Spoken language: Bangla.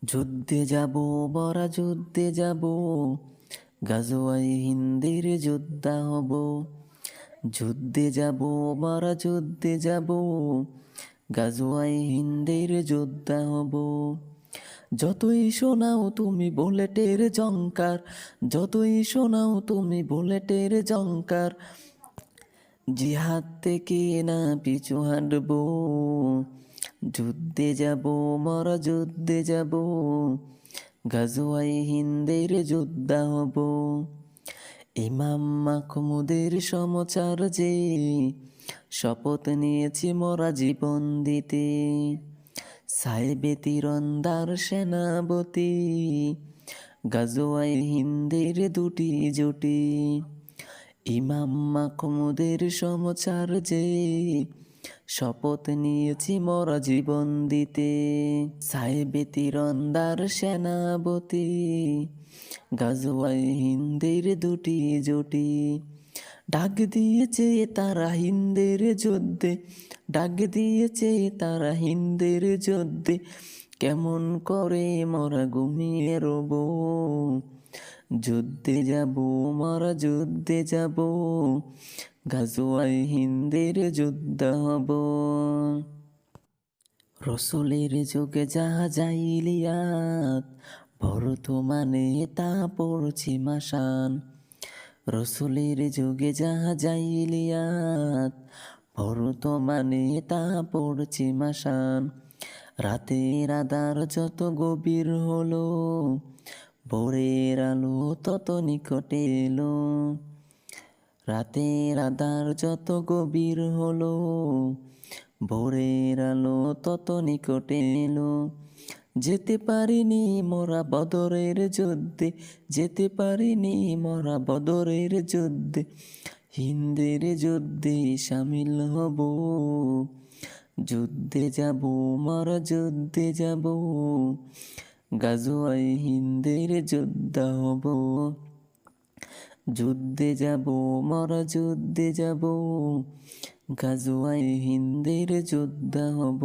যুদ্ধে যাব, মরা যুদ্ধে যাব, গাজোয়াই হিন্দের যোদ্ধা হব। যুদ্ধে যাব, মরা যুদ্ধে যাব, গাজোয়াই হিন্দের যোদ্ধা হব। যতই শোনাও তুমি বুলেটের ঝংকার, যতই শোনাও তুমি বুলেটের ঝংকার, জিহাদ থেকে না পিছু হাঁটবো। যুদ্ধে যাব, মরা যুদ্ধে যাব, গাজোয়াই হিন্দের যোদ্ধা হব। ইমাম মাহমুদের সমাচার যে শপথ নিয়েছি মরা জীবন দিতে। সাহেবে তীরন্দার সেনাপতি, গাজোয়াই হিন্দের দুটি জুটি। ইমাম মাহমুদের সমাচার যে শপথ নিয়েছি মরা জীবন দিতে। সাহেবে তীরন্দার সেনাপতি, গাজোয়াই হিন্দের দুটি জুটি। ডাক দিয়েছে তারা হিন্দের যুদ্ধে, ডাক দিয়েছে তারা হিন্দের যুদ্ধে, কেমন করে মরা ঘুমিয়ে রব। যুদ্ধে যাব, মরা যুদ্ধে যাব, গাজোয়াই হিন্দের যোদ্ধা হব। রসুলের যুগে যাহা জাহিলিয়াত, বর্তমানে তা পড়ছি মাসান। রসুলের যুগে যাহা জাহিলিয়াত, বর্তমানে তা পড়ছি মাসান। রাতের আধার যত গভীর হলো, ভোরের আলো তত নিকটে এলো। রাতের আধার যত গভীর হলো, ভোরের আলো তত নিকটে এলো। যেতে পারিনি মোরা বদরের যুদ্ধে, যেতে পারিনি মোরা বদরের যুদ্ধে, হিন্দের যুদ্ধে সামিল হব। যুদ্ধে যাব, মরা যুদ্ধে যাব, গাজোয়াই হিন্দের যোদ্ধা হব। যুদ্ধে যাব, মরা যুদ্ধে যাব, গাজোয়াই হিন্দের যোদ্ধা হব।